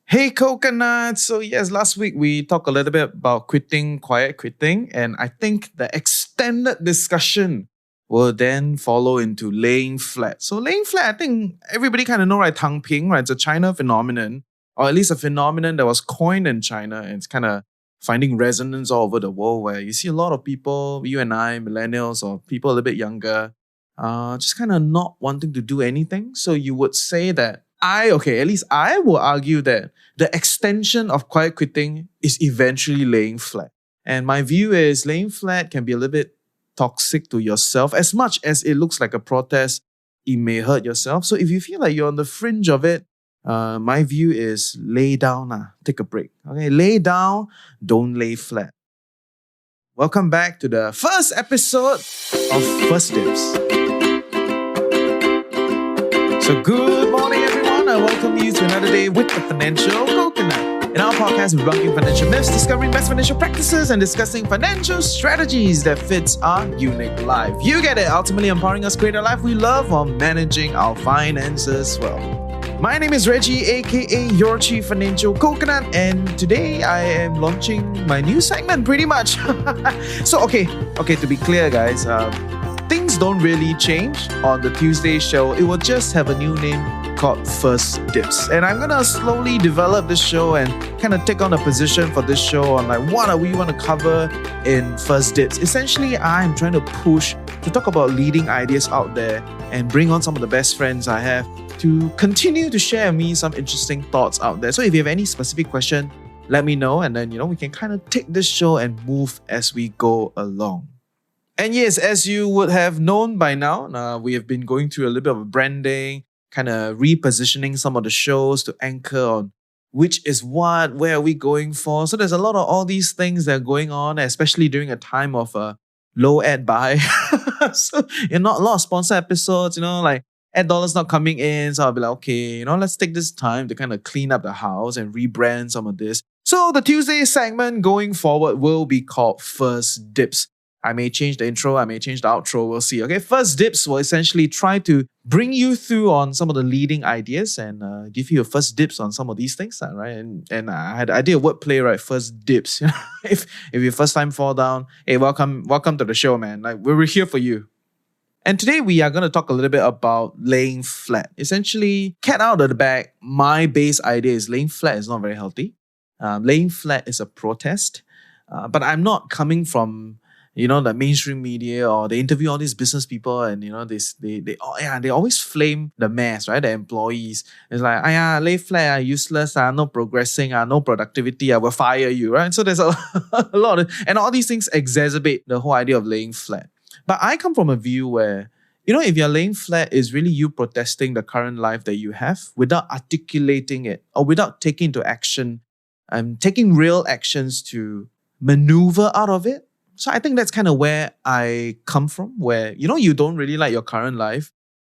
Hey coconut! So yes, last week we talked a little bit about quitting, quiet quitting, and I think the extended discussion will then follow into laying flat. So laying flat, I think everybody kind of know, right? Tang Ping, right? It's a China phenomenon, or at least a phenomenon that was coined in China, and it's kind of finding resonance all over the world where you see a lot of people, you and I, millennials or people a little bit younger, just kind of not wanting to do anything. So you would say that at least I will argue that the extension of quiet quitting is eventually laying flat. And my view is laying flat can be a little bit toxic to yourself. As much as it looks like a protest, it may hurt yourself. So if you feel like you're on the fringe of it, my view is lay down, take a break. Okay, lay down, don't lay flat. Welcome back to the first episode of First Dibs. So good morning, everyone. I welcome you to another day with the Financial Coconut. In our podcast, we're debunking financial myths, discovering best financial practices, and discussing financial strategies that fits our unique life. You get it. Ultimately empowering us to create a life we love while managing our finances well. My name is Reggie, aka your Chief Financial Coconut, and today I am launching my new segment pretty much. So to be clear, guys, things don't really change on the Tuesday show. It will just have a new name called First Dibs. And I'm going to slowly develop this show and kind of take on a position for this show on like what we want to cover in First Dibs. Essentially, I'm trying to push to talk about leading ideas out there and bring on some of the best friends I have to continue to share with me some interesting thoughts out there. So if you have any specific question, let me know. And then, we can kind of take this show and move as we go along. And yes, as you would have known by now, we have been going through a little bit of branding, kind of repositioning some of the shows to anchor on which is what, where are we going for. So there's a lot of all these things that are going on, especially during a time of low ad buy. So not a lot of sponsor episodes, like ad dollars not coming in. So I'll be like, okay, let's take this time to kind of clean up the house and rebrand some of this. So the Tuesday segment going forward will be called First Dibs. I may change the intro, I may change the outro, we'll see. Okay, First Dibs will essentially try to bring you through on some of the leading ideas and give you a first dibs on some of these things, right? And I did a wordplay, right? First Dibs. If you first time fall down, hey, welcome to the show, man. Like we're here for you. And today we are going to talk a little bit about laying flat. Essentially, cat out of the bag, my base idea is laying flat is not very healthy. Laying flat is a protest. But I'm not coming from the mainstream media, or they interview all these business people and, they always flame the mass, right? The employees. It's like, lay flat, useless, no progressing, no productivity, I will fire you, right? So there's a lot of, and all these things exacerbate the whole idea of laying flat. But I come from a view where, if you're laying flat, is really you protesting the current life that you have without articulating it or without taking into action, taking real actions to maneuver out of it. So I think that's kind of where I come from, where, you don't really like your current life,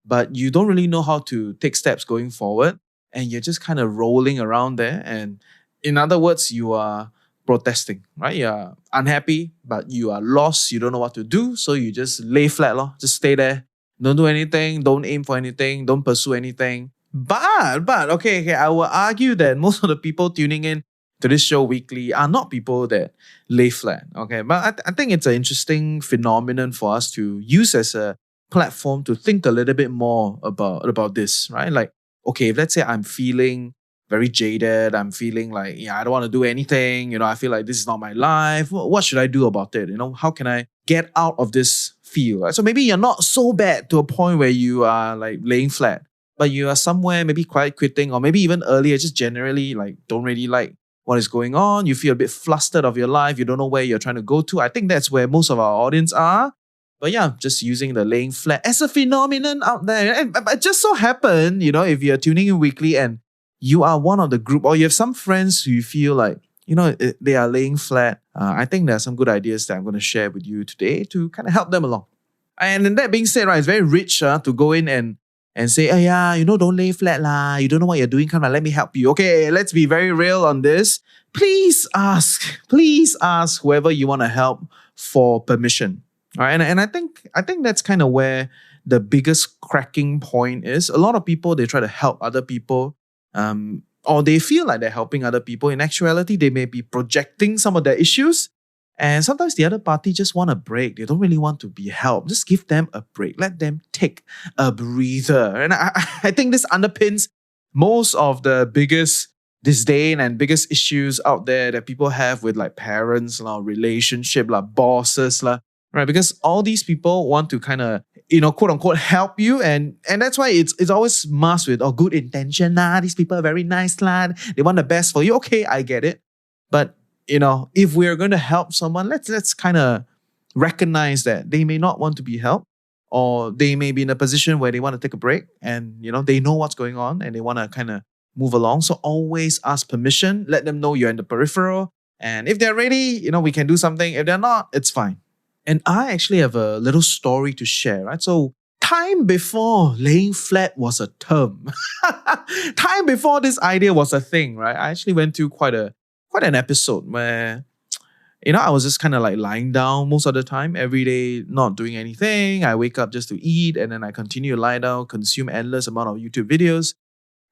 but you don't really know how to take steps going forward. And you're just kind of rolling around there. And in other words, you are protesting, right? You're unhappy, but you are lost. You don't know what to do. So you just lay flat, just stay there. Don't do anything. Don't aim for anything. Don't pursue anything. But okay, I will argue that most of the people tuning in to this show weekly are not people that lay flat, okay? But I think it's an interesting phenomenon for us to use as a platform to think a little bit more about this, right? Like, okay, if let's say I'm feeling very jaded, I'm feeling like, I don't want to do anything, I feel like this is not my life. What should I do about it? How can I get out of this feel? Right? So maybe you're not so bad to a point where you are like laying flat, but you are somewhere maybe quiet quitting, or maybe even earlier, just generally like don't really like what is going on. You feel a bit flustered of your life. You don't know where you're trying to go to. I think that's where most of our audience are. But yeah, just using the laying flat as a phenomenon out there. And it just so happen, if you're tuning in weekly and you are one of the group, or you have some friends who you feel like, they are laying flat, I think there are some good ideas that I'm going to share with you today to kind of help them along. And then that being said, right, it's very rich to go in and say, don't lay flat lah. You don't know what you're doing. Come on, let me help you. Okay, let's be very real on this. Please ask whoever you want to help for permission. All right, and I think that's kind of where the biggest cracking point is. A lot of people, they try to help other people or they feel like they're helping other people. In actuality, they may be projecting some of their issues. And sometimes the other party just want a break. They don't really want to be helped. Just give them a break. Let them take a breather. And I think this underpins most of the biggest disdain and biggest issues out there that people have with like parents, relationship, bosses, right? Because all these people want to kind of, quote unquote, help you. And that's why it's always masked with, good intention. These people are very nice, they want the best for you. Okay, I get it. But, if we're going to help someone, let's kind of recognize that they may not want to be helped, or they may be in a position where they want to take a break and, they know what's going on and they want to kind of move along. So always ask permission. Let them know you're in the peripheral. And if they're ready, we can do something. If they're not, it's fine. And I actually have a little story to share, right? So time before laying flat was a term, time before this idea was a thing, right? I actually went through quite an episode where, I was just kind of like lying down most of the time, every day, not doing anything. I wake up just to eat, and then I continue to lie down, consume endless amount of YouTube videos.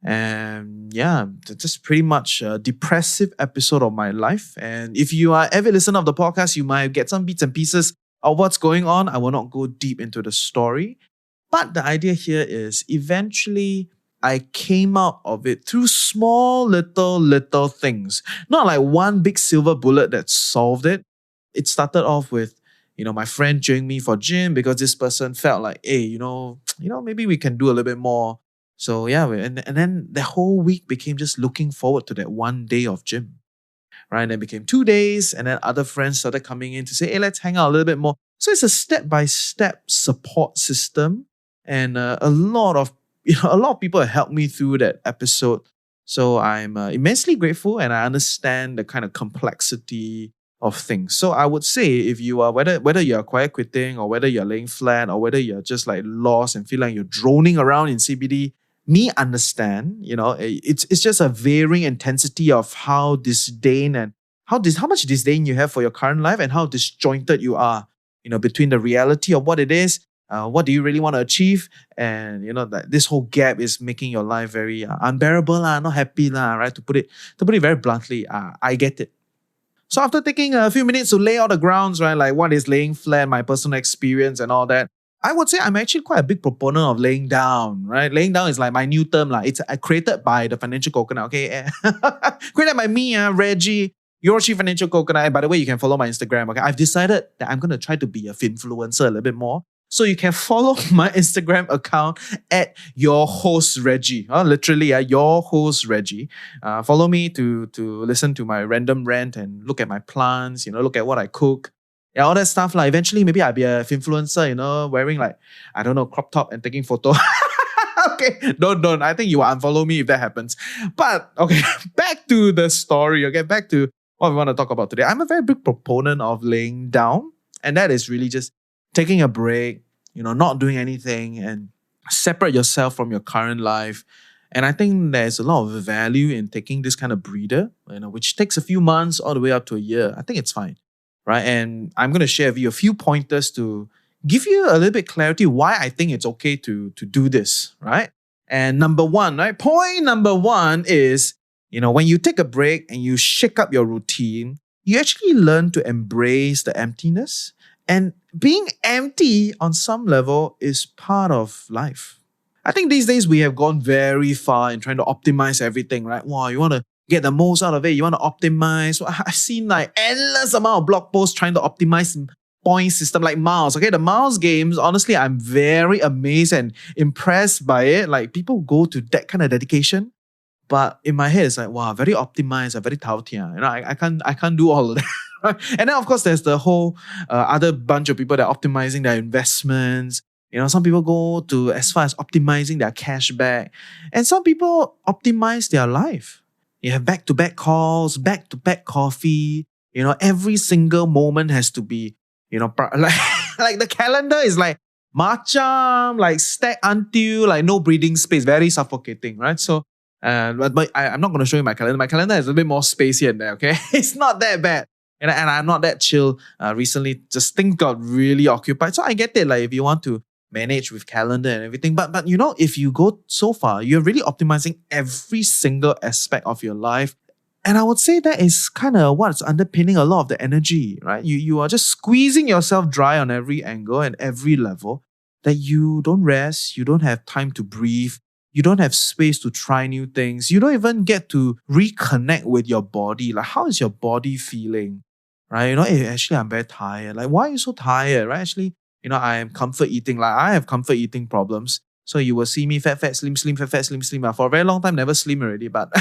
And yeah, just pretty much a depressive episode of my life. And if you are avid listener of the podcast, you might get some bits and pieces of what's going on. I will not go deep into the story. But the idea here is eventually I came out of it through small little things. Not like one big silver bullet that solved it. It started off with, my friend joining me for gym because this person felt like, hey, maybe we can do a little bit more. So yeah, and then the whole week became just looking forward to that one day of gym. Right? And then became 2 days, and then other friends started coming in to say, hey, let's hang out a little bit more. So it's a step-by-step support system. And a lot of people have helped me through that episode. So I'm immensely grateful, and I understand the kind of complexity of things. So I would say if you are, whether you're quiet quitting or whether you're laying flat or whether you're just like lost and feel like you're droning around in CBD, me understand, it's just a varying intensity of how disdain and how much disdain you have for your current life and how disjointed you are, between the reality of what it is, what do you really want to achieve, and that this whole gap is making your life very unbearable, not happy, right? To put it very bluntly, I get it. So after taking a few minutes to lay out the grounds, right, like what is laying flat, my personal experience and all that, I would say I'm actually quite a big proponent of laying down, right? Laying down is like my new term. It's created by the Financial Coconut, okay? Created by me, Reggie, your Chief Financial Coconut. And by the way, you can follow my Instagram, okay? I've decided that I'm going to try to be a finfluencer a little bit more. So you can follow my Instagram account at your host Reggie. Literally, your host Reggie. Follow me to listen to my random rant and look at my plants, look at what I cook. Yeah, all that stuff. Eventually, maybe I'll be a influencer, wearing crop top and taking photo. Okay, don't. I think you will unfollow me if that happens. But, okay, back to the story. Okay, back to what we want to talk about today. I'm a very big proponent of laying down. And that is really just taking a break, not doing anything and separate yourself from your current life. And I think there's a lot of value in taking this kind of breather, which takes a few months all the way up to a year. I think it's fine. Right? And I'm going to share with you a few pointers to give you a little bit clarity why I think it's okay to do this, right? And number one, right? Point number one is, when you take a break and you shake up your routine, you actually learn to embrace the emptiness. And being empty on some level is part of life. I think these days we have gone very far in trying to optimize everything, right? Wow, you want to get the most out of it. You want to optimize. I've seen endless amount of blog posts trying to optimize point system like miles. Okay, the miles games, honestly, I'm very amazed and impressed by it. People go to that kind of dedication. But in my head, it's wow, very optimized, very tautia. I can't do all of that. Right? And then of course, there's the whole other bunch of people that are optimizing their investments. Some people go to as far as optimizing their cash back. And some people optimize their life. You have back-to-back calls, back-to-back coffee. Every single moment has to be, like the calendar is macam, stacked until no breathing space, very suffocating, right? So, but I'm not going to show you my calendar. My calendar is a little bit more space here and there, okay? It's not that bad. And I'm not that chill. Recently, just things got really occupied. So I get it. If you want to manage with calendar and everything. But if you go so far, you're really optimizing every single aspect of your life. And I would say that is kind of what's underpinning a lot of the energy, right? You are just squeezing yourself dry on every angle and every level, that you don't rest, you don't have time to breathe, you don't have space to try new things, you don't even get to reconnect with your body. Like, how is your body feeling? Right? Actually, I'm very tired. Like, why are you so tired? Right? Actually, I am comfort eating. Like, I have comfort eating problems. So you will see me fat, fat, slim, slim, fat, fat, slim, slim. For a very long time, never slim already, but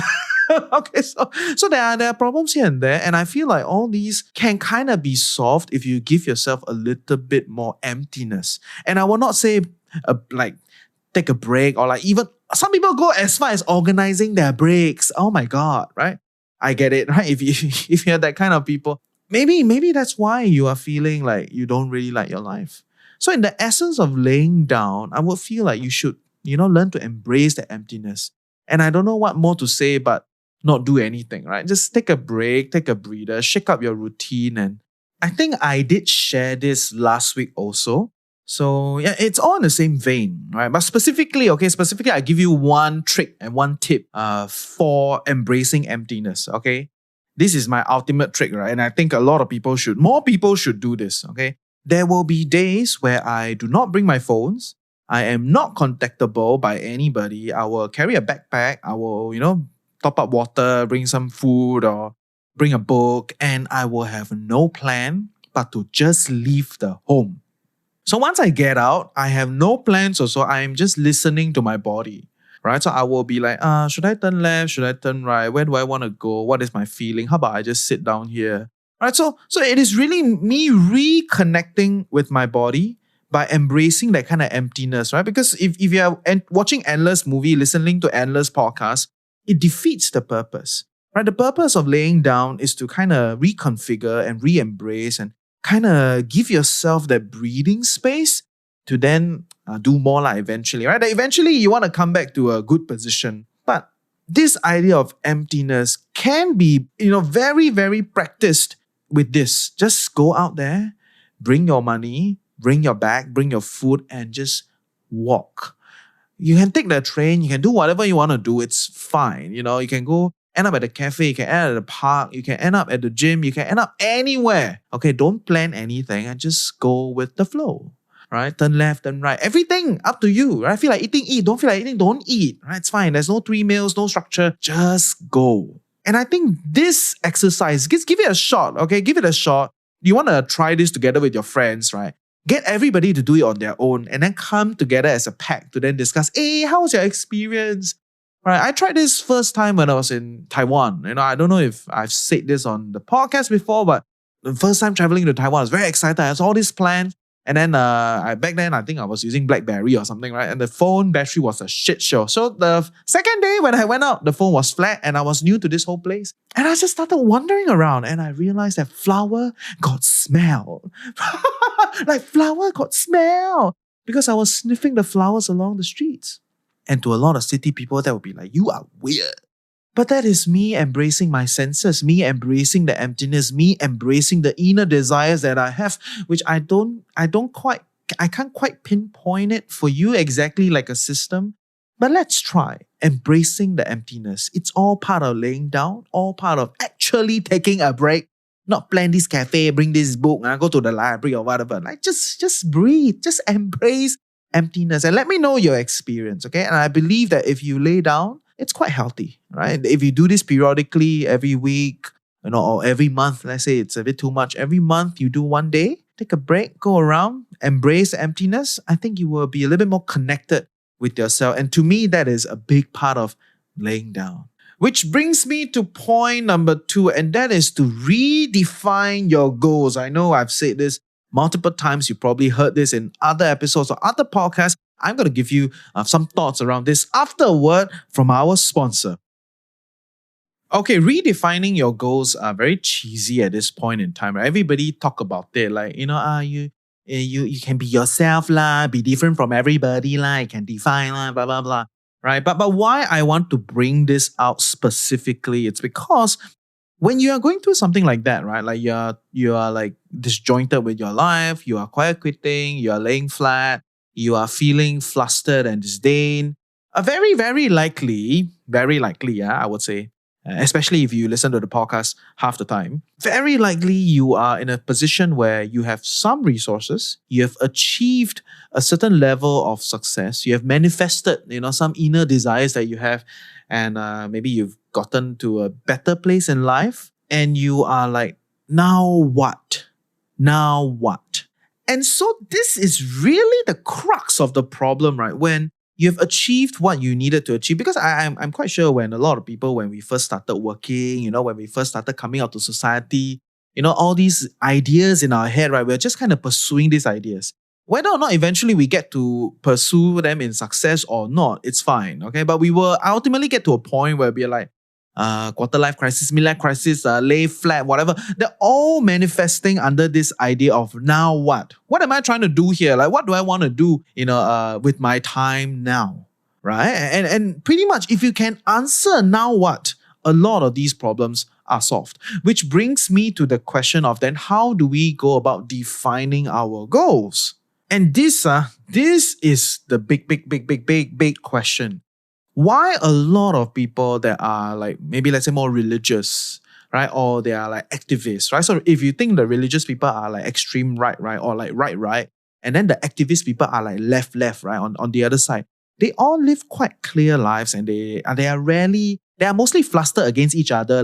okay, so there are problems here and there, and I feel like all these can kind of be solved if you give yourself a little bit more emptiness. And I will not say like take a break, or like even some people go as far as organizing their breaks. Oh my God, right? I get it, right? If you're that kind of people, maybe that's why you are feeling like you don't really like your life. So in the essence of laying down, I would feel like you should, learn to embrace the emptiness. And I don't know what more to say, but not do anything, right? Just take a break, take a breather, shake up your routine. And I think I did share this last week also. So yeah, it's all in the same vein, right? But specifically, I give you one trick and one tip for embracing emptiness, okay? This is my ultimate trick, right? And I think more people should do this, okay? There will be days where I do not bring my phones. I am not contactable by anybody. I will carry a backpack. I will, top up water, bring some food, or bring a book, and I will have no plan but to just leave the home. So once I get out, I have no plans also. I am just listening to my body, right? So I will be like, should I turn left? Should I turn right? Where do I want to go? What is my feeling? How about I just sit down here? Right, so it is really me reconnecting with my body by embracing that kind of emptiness, right? Because if you're watching endless movie, listening to endless podcasts, it defeats the purpose, right? The purpose of laying down is to kind of reconfigure and re-embrace and kind of give yourself that breathing space to then do more like eventually, right? That eventually you want to come back to a good position. But this idea of emptiness can be, very, very practiced with this. Just go out there, bring your money, bring your bag, bring your food, and just walk. You can take the train, you can do whatever you want to do, it's fine. You can go end up at the cafe, you can end up at the park, you can end up at the gym, you can end up anywhere. Okay, don't plan anything and just go with the flow. Right? Turn left, turn right. Everything up to you. Right? Feel like eating, eat. Don't feel like eating, don't eat. Right? It's fine. There's no 3 meals, no structure. Just go. And I think this exercise, give it a shot, okay? Give it a shot. You want to try this together with your friends, right? Get everybody to do it on their own and then come together as a pack to then discuss, hey, how was your experience? Right? I tried this first time when I was in Taiwan. I don't know if I've said this on the podcast before, but the first time traveling to Taiwan, I was very excited. I had all these plans. And then back then, I think I was using BlackBerry or something, right? And the phone battery was a shit show. So the second day when I went out, the phone was flat and I was new to this whole place. And I just started wandering around and I realized that flower got smell. Like flower got smell. Because I was sniffing the flowers along the streets. And to a lot of city people, that would be like, you are weird. But that is me embracing my senses, me embracing the emptiness, me embracing the inner desires that I have, which I can't quite pinpoint it for you exactly like a system. But let's try embracing the emptiness. It's all part of laying down, all part of actually taking a break, not plan this cafe, bring this book, go to the library or whatever. Like just breathe, just embrace emptiness and let me know your experience, okay? And I believe that if you lay down, it's quite healthy, right? If you do this periodically, every week, or every month, let's say it's a bit too much. Every month you do one day, take a break, go around, embrace emptiness. I think you will be a little bit more connected with yourself. And to me, that is a big part of laying down. Which brings me to point number 2, and that is to redefine your goals. I know I've said this multiple times. You probably heard this in other episodes or other podcasts. I'm going to give you some thoughts around this after a word from our sponsor. Okay, redefining your goals are very cheesy at this point in time. Right? Everybody talk about it like, you can be yourself lah, be different from everybody lah, you can define lah, blah, blah, blah. Right? But why I want to bring this out specifically, it's because when you are going through something like that, right? Like you are like disjointed with your life, you are quiet quitting, you are laying flat, you are feeling flustered and disdain, very likely, yeah, I would say, especially if you listen to the podcast half the time, very likely you are in a position where you have some resources, you have achieved a certain level of success, you have manifested, some inner desires that you have, and maybe you've gotten to a better place in life, and you are like, now what? Now what? And so this is really the crux of the problem, right? When you've achieved what you needed to achieve, because I'm quite sure when a lot of people, when we first started working, when we first started coming out to society, all these ideas in our head, right? We're just kind of pursuing these ideas. Whether or not eventually we get to pursue them in success or not, it's fine, okay? But we will ultimately get to a point where we're like, quarter life crisis, midlife crisis, lay flat, whatever. They're all manifesting under this idea of now what? What am I trying to do here? Like, what do I want to do, with my time now, right? And pretty much, if you can answer now what, a lot of these problems are solved. Which brings me to the question of then, how do we go about defining our goals? And this is the big question. Why a lot of people that are like, maybe let's say more religious, right? Or they are like activists, right? So if you think the religious people are like extreme right, or like right, and then the activist people are like left, right? On the other side, they all live quite clear lives, and they are mostly flustered against each other,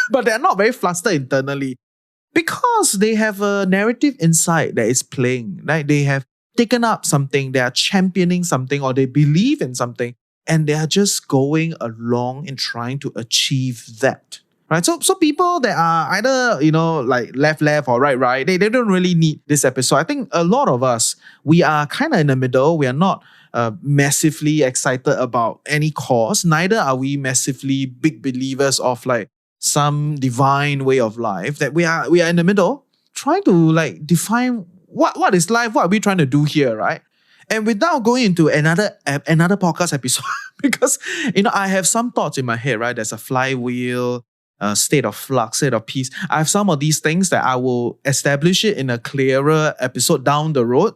but they're not very flustered internally because they have a narrative inside that is playing, right? They have taken up something, they are championing something, or they believe in something, and they are just going along and trying to achieve that, right? So people that are either, like left or right, they don't really need this episode. I think a lot of us, we are kind of in the middle. We are not massively excited about any cause. Neither are we massively big believers of like some divine way of life. That we are in the middle, trying to like define what is life, what are we trying to do here, right? And without going into another podcast episode, because I have some thoughts in my head, right? There's a flywheel, state of flux, state of peace. I have some of these things that I will establish it in a clearer episode down the road.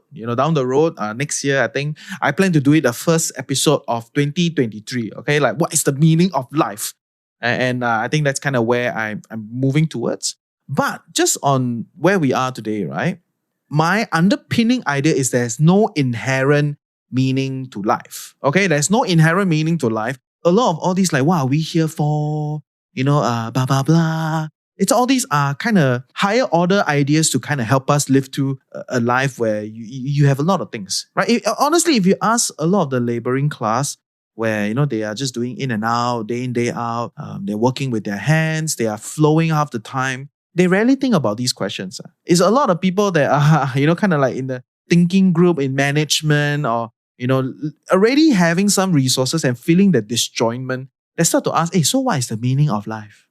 Next year, I think I plan to do it the first episode of 2023. Okay, like what is the meaning of life? And I think that's kind of where I'm moving towards. But just on where we are today, right? My underpinning idea is there's no inherent meaning to life. Okay, there's no inherent meaning to life. A lot of all these like, what are we here for? Blah, blah, blah. It's all these kind of higher order ideas to kind of help us live through a life where you have a lot of things, right? Honestly, if you ask a lot of the laboring class, where, they are just doing in and out, day in, day out, they're working with their hands, they are flowing half the time, they rarely think about these questions. It's a lot of people that are, kind of like in the thinking group, in management, or, already having some resources and feeling the disjointment. They start to ask, hey, so what is the meaning of life?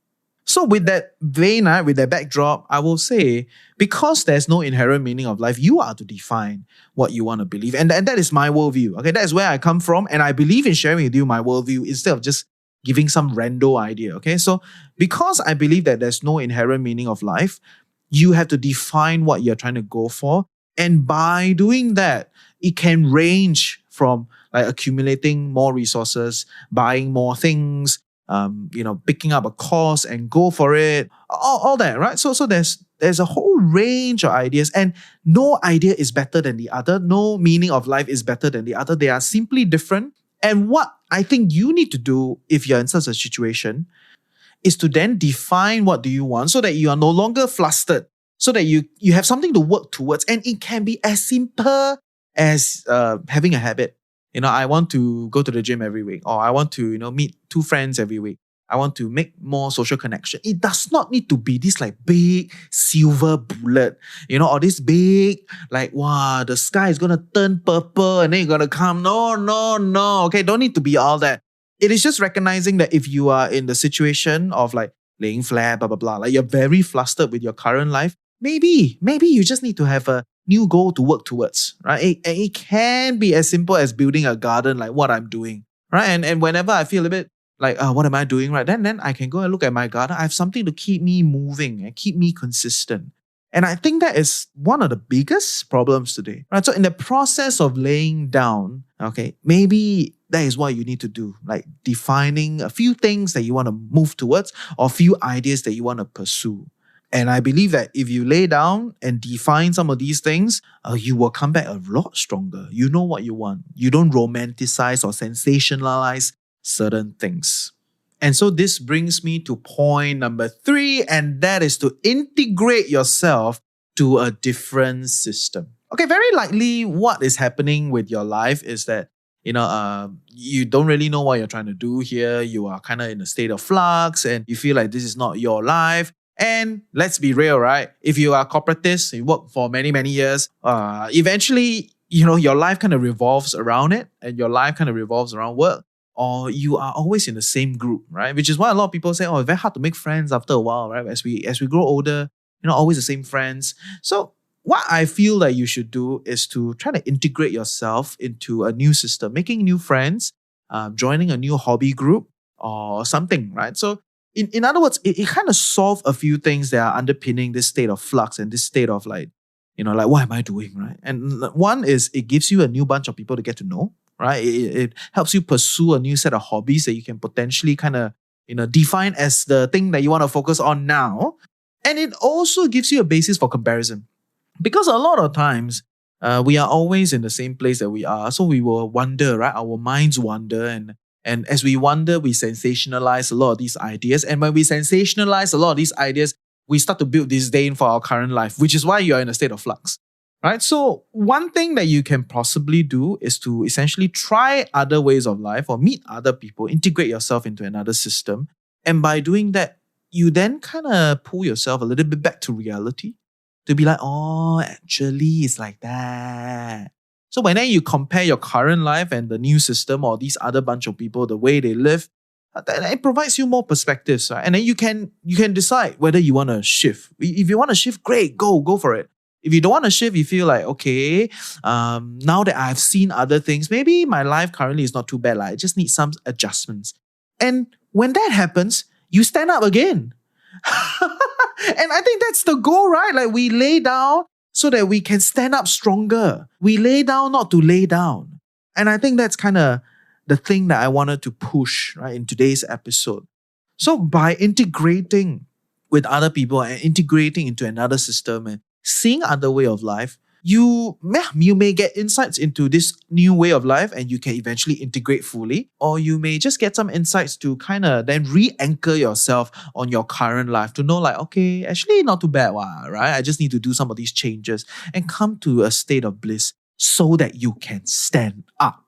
So with that vein, with that backdrop, I will say, because there's no inherent meaning of life, you are to define what you want to believe. And that is my worldview. Okay, that is where I come from. And I believe in sharing with you my worldview instead of just giving some rando idea. Okay, so because I believe that there's no inherent meaning of life, you have to define what you're trying to go for. And by doing that, it can range from like accumulating more resources, buying more things, picking up a course and go for it, all that, right? So there's a whole range of ideas, and no idea is better than the other. No meaning of life is better than the other. They are simply different. And what I think you need to do if you're in such a situation is to then define what do you want so that you are no longer flustered, so that you have something to work towards. And it can be as simple as having a habit. I want to go to the gym every week, or I want to, meet 2 friends every week. I want to make more social connection. It does not need to be this like big silver bullet, or this big, like, wow, the sky is going to turn purple and then you're going to come. No. Okay, don't need to be all that. It is just recognizing that if you are in the situation of like laying flat, blah, blah, blah, like you're very flustered with your current life, maybe you just need to have a new goal to work towards, right? It can be as simple as building a garden, like what I'm doing, right? And whenever I feel a bit like, what am I doing, right? Then I can go and look at my garden. I have something to keep me moving and keep me consistent. And I think that is one of the biggest problems today, right? So in the process of laying down, okay, maybe that is what you need to do, like defining a few things that you want to move towards or a few ideas that you want to pursue. And I believe that if you lay down and define some of these things, you will come back a lot stronger. You know what you want. You don't romanticize or sensationalize certain things. And so this brings me to point number 3, and that is to integrate yourself to a different system. Okay, very likely what is happening with your life is that, you don't really know what you're trying to do here. You are kind of in a state of flux and you feel like this is not your life. And let's be real, right? If you are corporatist, you work for many, many years, eventually, your life kind of revolves around it and your life kind of revolves around work. Or you are always in the same group, right? Which is why a lot of people say, it's very hard to make friends after a while, right? As we grow older, always the same friends. So what I feel that you should do is to try to integrate yourself into a new system, making new friends, joining a new hobby group or something, right? So in other words, it kind of solves a few things that are underpinning this state of flux and this state of like what am I doing, right? And one is it gives you a new bunch of people to get to know, right? It helps you pursue a new set of hobbies that you can potentially kind of, define as the thing that you want to focus on now. And it also gives you a basis for comparison. Because a lot of times, we are always in the same place that we are. So we will wonder, right? Our minds wander. And as we wonder, we sensationalize a lot of these ideas. And when we sensationalize a lot of these ideas, we start to build disdain for our current life, which is why you're in a state of flux. Right? So one thing that you can possibly do is to essentially try other ways of life or meet other people, integrate yourself into another system. And by doing that, you then kind of pull yourself a little bit back to reality to be like, actually it's like that. So when then you compare your current life and the new system or these other bunch of people, the way they live, it provides you more perspectives, right? And then you can decide whether you want to shift. If you want to shift, great, go for it. If you don't want to shift, you feel like, okay, now that I've seen other things, maybe my life currently is not too bad. I just need some adjustments. And when that happens, you stand up again. And I think that's the goal, right? Like we lay down so that we can stand up stronger. We lay down not to lay down. And I think that's kind of the thing that I wanted to push, right, in today's episode. So by integrating with other people and integrating into another system and seeing other way of life, you may get insights into this new way of life and you can eventually integrate fully. Or you may just get some insights to kind of then re-anchor yourself on your current life to know like, okay, actually not too bad, right? I just need to do some of these changes and come to a state of bliss so that you can stand up.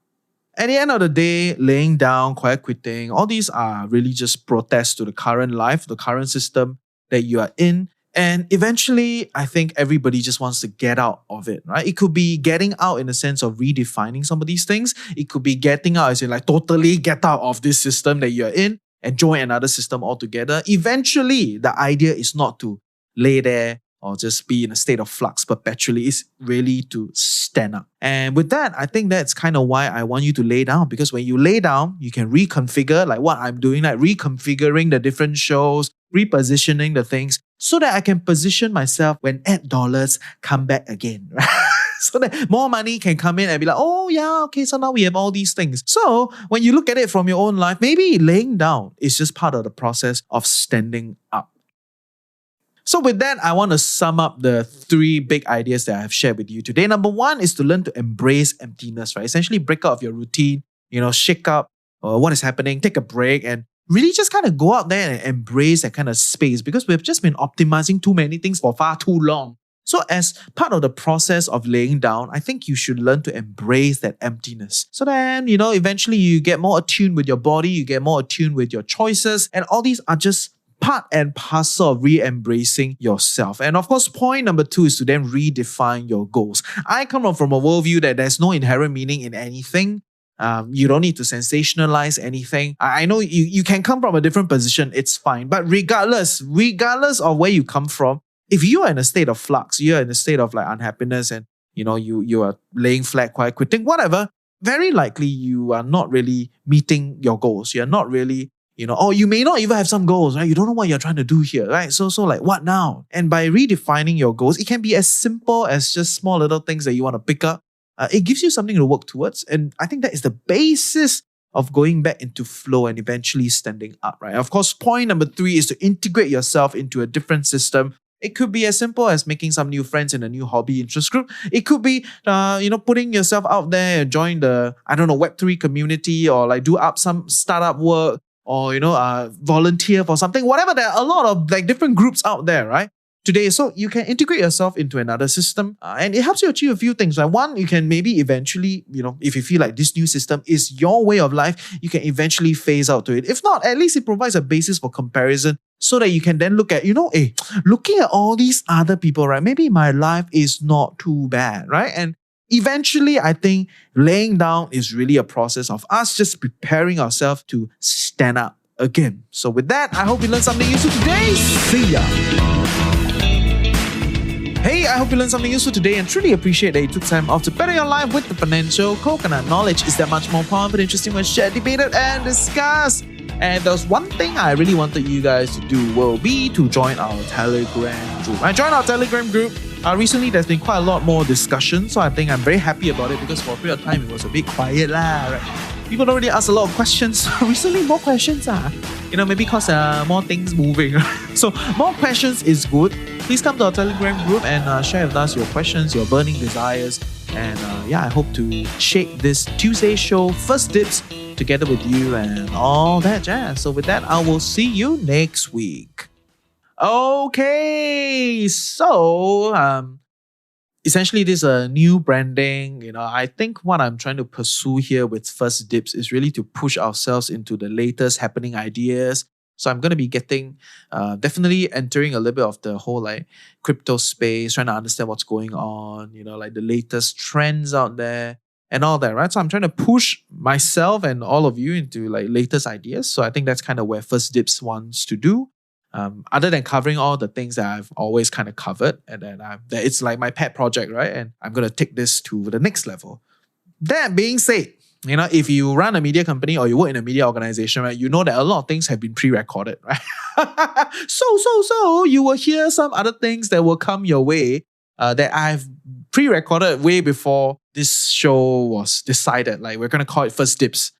At the end of the day, laying down, quiet quitting, all these are really just protests to the current life, the current system that you are in. And eventually, I think everybody just wants to get out of it, right? It could be getting out in the sense of redefining some of these things. It could be getting out as in like totally get out of this system that you're in and join another system altogether. Eventually, the idea is not to lay there or just be in a state of flux perpetually. It's really to stand up. And with that, I think that's kind of why I want you to lay down, because when you lay down, you can reconfigure like what I'm doing, like reconfiguring the different shows, repositioning the things so that I can position myself when ad dollars come back again, right? So that more money can come in and be like, oh yeah, okay, so now we have all these things. So when you look at it from your own life, maybe laying down is just part of the process of standing up. So with that, I want to sum up the 3 big ideas that I have shared with you today. Number 1 is to learn to embrace emptiness, right? Essentially break out of your routine, shake up what is happening, take a break and really just kind of go out there and embrace that kind of space, because we've just been optimizing too many things for far too long. So as part of the process of laying down, I think you should learn to embrace that emptiness. So then, eventually you get more attuned with your body, you get more attuned with your choices, and all these are just part and parcel of re-embracing yourself. And of course, point number 2 is to then redefine your goals. I come from a worldview that there's no inherent meaning in anything. You don't need to sensationalize anything. I know you can come from a different position, it's fine. But regardless of where you come from, if you are in a state of flux, you're in a state of like unhappiness and you are laying flat, quiet quitting, whatever, very likely you are not really meeting your goals. You're not really Or you may not even have some goals, right? You don't know what you're trying to do here, right? So like, what now? And by redefining your goals, it can be as simple as just small little things that you want to pick up. It gives you something to work towards. And I think that is the basis of going back into flow and eventually standing up, right? Of course, point number 3 is to integrate yourself into a different system. It could be as simple as making some new friends in a new hobby interest group. It could be, putting yourself out there and join the, Web3 community, or like do up some startup work, or, volunteer for something, whatever. There are a lot of like different groups out there, right? Today, so you can integrate yourself into another system, and it helps you achieve a few things. Like one, you can maybe eventually, if you feel like this new system is your way of life, you can eventually phase out to it. If not, at least it provides a basis for comparison so that you can then look at, looking at all these other people, right? Maybe my life is not too bad, right? And eventually, I think laying down is really a process of us just preparing ourselves to stand up again. So with that, I hope you learned something useful today. See ya. Hey, I hope you learned something useful today and truly appreciate that you took time off to better your life with the Financial Coconut. Knowledge is that much more powerful, interesting when shared, debated, and discussed. And there's one thing I really wanted you guys to do will be to join our Telegram group. Join our Telegram group. Recently, there's been quite a lot more discussion, so I think I'm very happy about it because for a period of time, it was a bit quiet right? People don't really ask a lot of questions. Recently, more questions maybe because more things moving. So more questions is good. Please come to our Telegram group and share with us your questions, your burning desires. And I hope to shape this Tuesday show, First Dibs, together with you and all that jazz. So with that, I will see you next week. Okay, so essentially this is a new branding. I think what I'm trying to pursue here with First Dibs is really to push ourselves into the latest happening ideas. So I'm going to be getting, definitely entering a little bit of the whole like crypto space, trying to understand what's going on, like the latest trends out there and all that, right? So I'm trying to push myself and all of you into like latest ideas. So I think that's kind of where First Dibs wants to do. Other than covering all the things that I've always kind of covered, and then it's like my pet project, right? And I'm going to take this to the next level. That being said, if you run a media company or you work in a media organization, right, you know that a lot of things have been pre-recorded, right? So you will hear some other things that will come your way that I've pre-recorded way before this show was decided. Like we're going to call it First Dibs,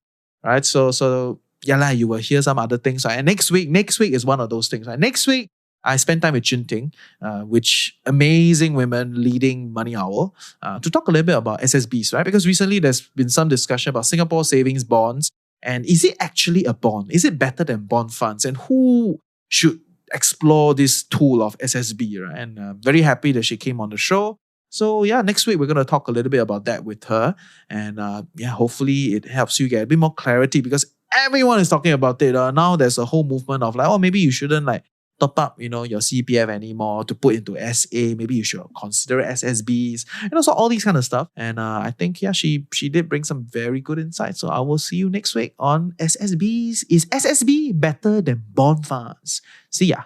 right? So you will hear some other things. Right? And next week is one of those things. Right? Next week, I spent time with Chin Ting, which amazing women leading Money Hour, to talk a little bit about SSBs, right? Because recently there's been some discussion about Singapore savings bonds. And is it actually a bond? Is it better than bond funds? And who should explore this tool of SSB, right? And very happy that she came on the show. So next week we're going to talk a little bit about that with her. And hopefully it helps you get a bit more clarity because everyone is talking about it. Now there's a whole movement of like, maybe you shouldn't like top up, your CPF anymore to put into SA. Maybe you should consider SSBs and also all these kind of stuff. And I think, she did bring some very good insights. So I will see you next week on SSBs. Is SSB better than bond funds? See ya.